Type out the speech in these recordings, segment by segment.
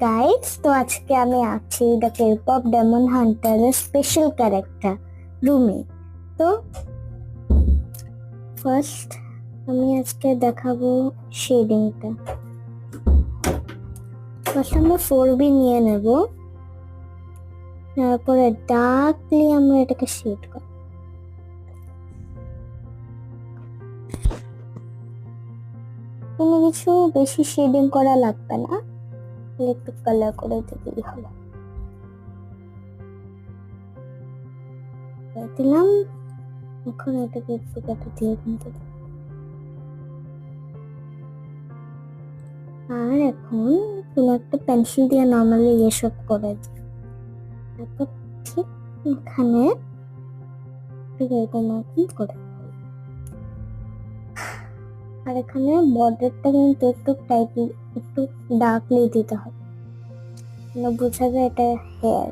Guys, তো আজকে আমি আছি দ্য কেপপ ডেমন হান্টারের স্পেশাল ক্যারেক্টার রুমি। তো ফার্স্ট আমি আজকে দেখাবো শেডিংটা। ফার্স্ট আমরা 4B নিয়ে নেব, তারপরে ডার্কলি আমরা এটাকে শেড করব। কোনো কিছু বেশি শেডিং করা লাগবে না, একটু কালার করে দিলেই হলো। দিলাম, এখন এটাকে একটু কেটে দিয়ে কিন্তু। আর এখন কোনো একটা পেন্সিল দিয়ে নর্মালি এসব করে দিই। তারপর ঠিক এখানে এরকম করে। আর এখানে বর্ডারটা কিন্তু একটু টাইটলি, একটু ডার্কলি দিতে হবে, বোঝা যায় এটা হেয়ার।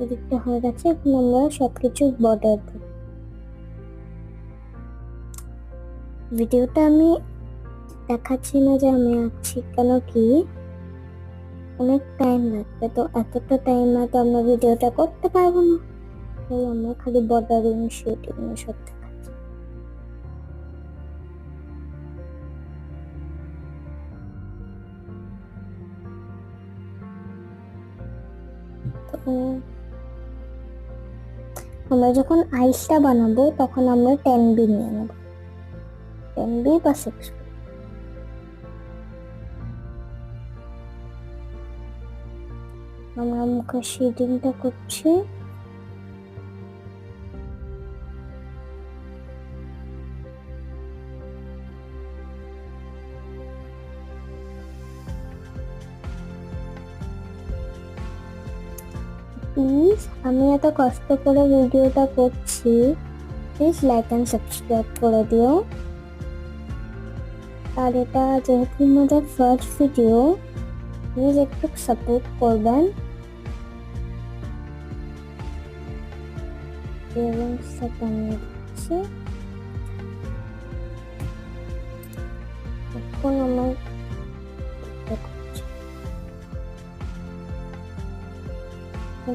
এদিকটা হয়ে গেছে, এখন আমরা সবকিছু বর্ডার দেব। ভিডিওটা আমি দেখাচ্ছি না যে আমি আছি, কেন কি অনেক টাইম লাগবে, তো এতটা টাইম না তো আমরা ভিডিওটা করতে পারবো না, তাই আমরা খালি বর্ডারিং শেডিং সব দেখাচ্ছি। তো আমরা যখন আইসটা বানাবো তখন আমরা 10B নিয়ে নেব, 10B বা 6B। আমরা মুখের শেডিংটা করছি। প্লিজ, আমি এত কষ্ট করে ভিডিওটা করছি, প্লিজ লাইক অ্যান্ড সাবস্ক্রাইব করে দিও। আর এটা যেহেতু আমাদের ফার্স্ট ভিডিও, প্লিজ একটু সাপোর্ট করবেন। এবং সেখানে দিচ্ছি এখন আমার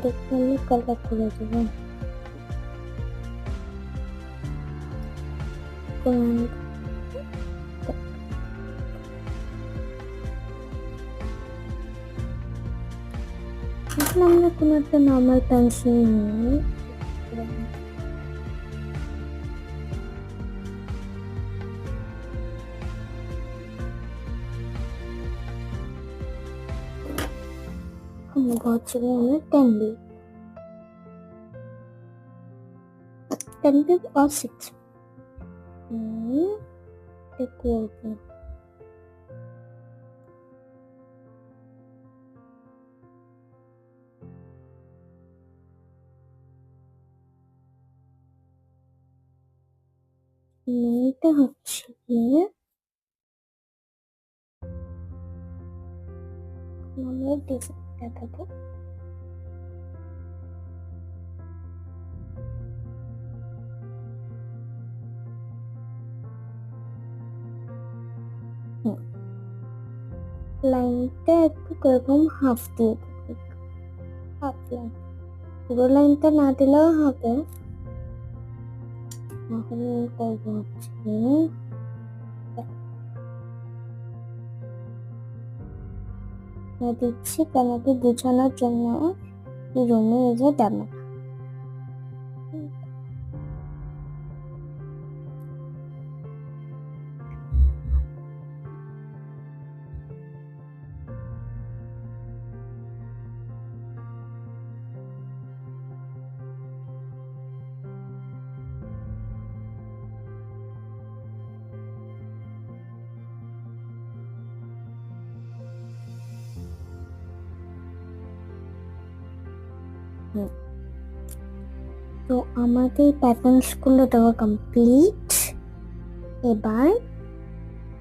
দেখতে আমি কালার করে দেব। এখন আমরা কোনো একটা নর্মাল পেন্সিল নিয়ে হচ্ছে আমরা 10B or 6B করবো। এটা হচ্ছে গিয়ে আমরা ডিজাইনটা দেবো। লাইনটা একটু এরকম হাফ দিয়ে দেবো, হাফ লাইন, পুরো লাইনটা না দিলেও হবে। এখন করবো হচ্ছে দিচ্ছি কেন কি বোঝানোর জন্য এই রুমে এই যে ডেমো। তো আমাদের প্যাটার্নস গুলো দেওয়া কমপ্লিট। এবার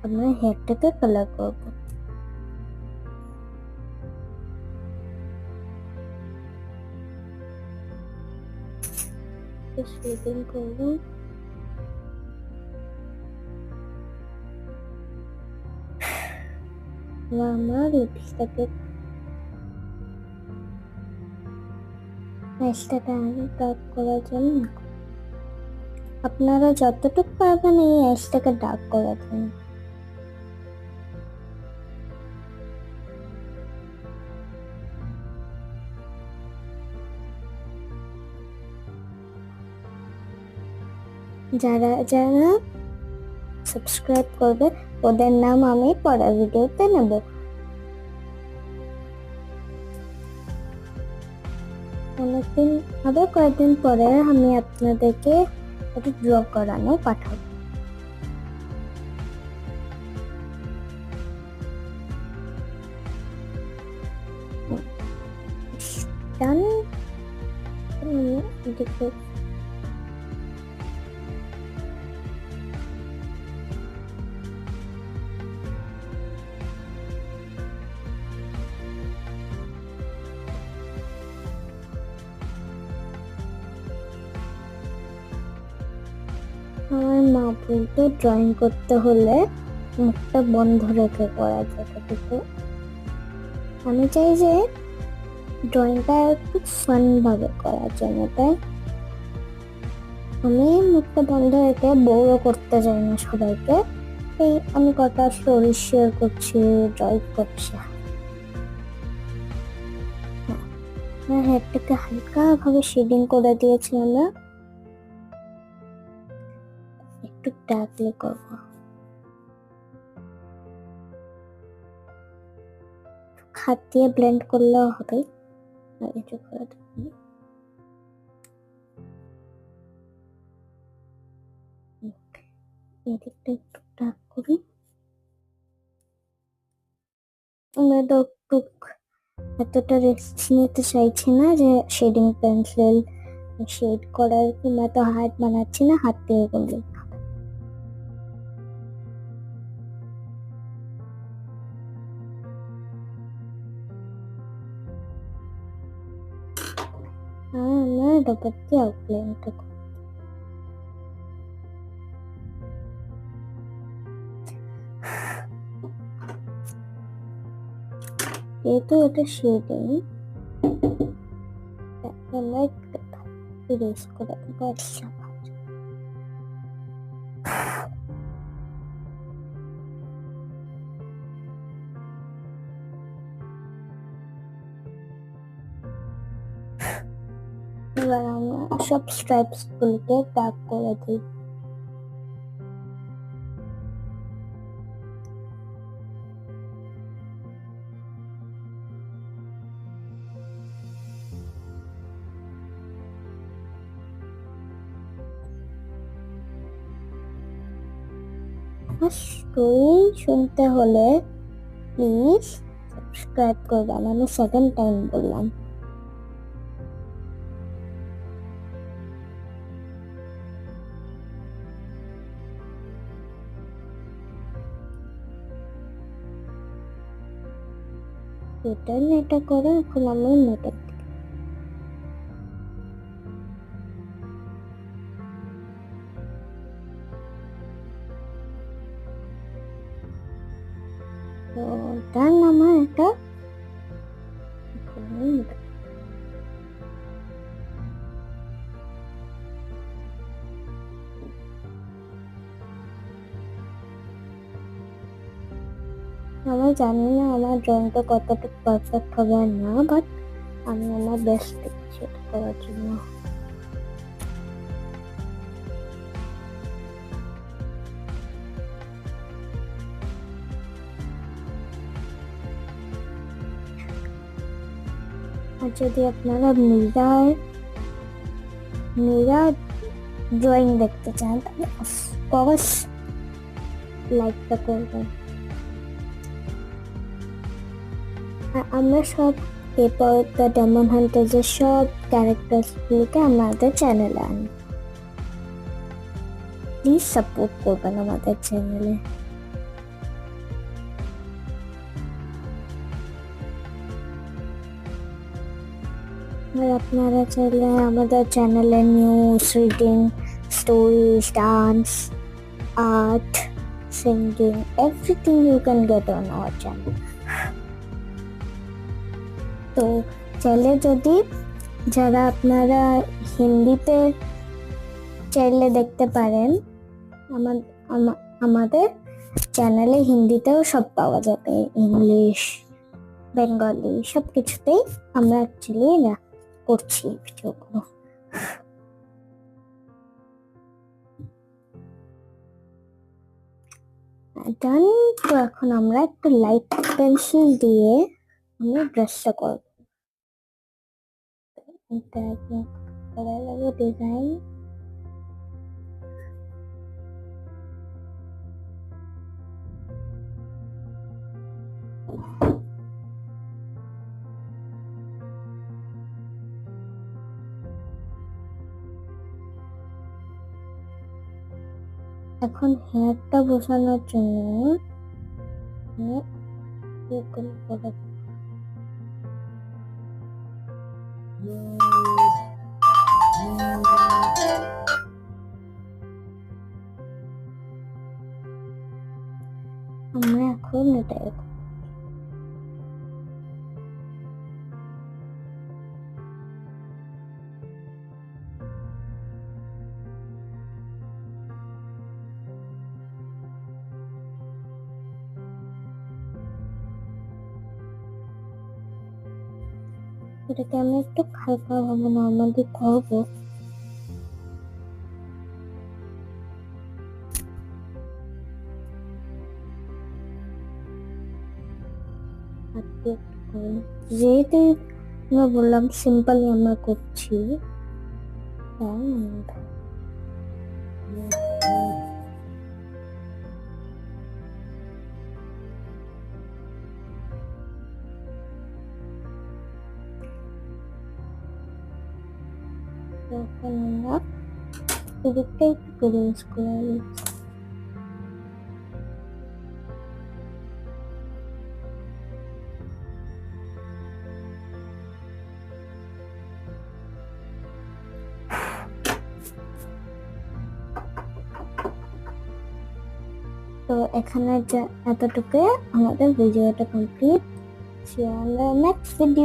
আমরা হেয়ারটাকে কালার করব। শেডিং করব। আমার লিপস্টিকের আইসটাকে আমি ডার্ক করার জন্য আপনারা যতটুকু পারবেন এই আইসটাকে ডার্ক করার জন্য। যারা যারা সাবস্ক্রাইব করবে ওদের নাম আমি পরের ভিডিওতে নেব। অনেকদিন আবার কয়েকদিন পরে আমি আপনাদেরকে একটা ড্র করানো পাঠাবো। ডান। আমার মা বলতো ড্রয়িং করতে হলে মুখটা বন্ধ রেখে করা যায়, কিন্তু আমি চাই যে ড্রয়িংটা একটু ফান ভাবে করার জন্য, তাই আমি মুখটা বন্ধ রেখে বোরও করতে চাই না সবাইকে। এই আমি কটা স্টোরি শেয়ার করছি, ড্রয়িং করছি। হ্যাঁ, হেডটাকে হালকা ভাবে শেডিং করে দিয়েছি আমরা, একটু ডার্কলি করবো। হাত দিয়ে ব্লেন্ড করলেও হবে, একটু করে দেবো। এদিকটা একটু ডার্ক করি। আমরা এতটা রিস্ক নিতে চাইছি না যে শেডিং পেন্সিল শেড করার, কিংবা তো হাত বানাচ্ছি না, হাত দিয়ে করলে আমরা রবার দিয়ে আউটলাইনটা করি। যেহেতু এটা শেডিং, আমরা ইরেজ করে দেবো এক্সট্রা। এবার আমরা সব স্ট্রাইপস গুলোকে ডার্ক করে দিই। স্টোরি শুনতে হলে প্লিজ সাবস্ক্রাইব করবেন, আমি সেকেন্ড টাইম বললাম। এটা করে এখন আমি নেটে তো তার নাম এটা আমি জানি না আমার ড্রয়িংটা কতটুকু পারফেক্ট হবে না, বাট আমি আমার বেস্ট দিচ্ছি এটা করার জন্য। আর যদি আপনারা মিরার ড্রয়িং দেখতে চান তাহলে অফকোর্স লাইকটা করবেন। আমরা সব এরপর দ্য ডেমন হান্টার্সের সব ক্যারেক্টারসগুলোকে আমাদের চ্যানেলে আনি, প্লিজ সাপোর্ট করবেন আমাদের চ্যানেলে। আর আপনারা চাইলে আমাদের চ্যানেলে news, reading, stories, dance, art, singing, everything you can get on our channel. তো চাইলে যদি যারা আপনারা হিন্দিতে চাইলে দেখতে পারেন, আমাদের চ্যানেলে হিন্দিতেও সব পাওয়া যাবে, ইংলিশ, বেঙ্গলি সব কিছুতেই আমরা অ্যাকচুয়ালি করছি ভিডিওগুলো। ডান। তো এখন আমরা একটু লাইট পেন্সিল দিয়ে আমরা ব্রাশটা করব। এটা একদম করা যাবে ডিজাইন। এখন হেয়ারটা বসানোর জন্য আমরা এখন এটা এটাকে আমি একটু হালকা ভাবে নর্মালি করবো। যেহেতু আমরা বললাম সিম্পলি আমরা করছি, এখন আমরা এদিকটা একটু গ্রেস করে নিচ্ছি। তো এখানে এতটুকু আমাদের ভিডিওটা complete. See you on the next video.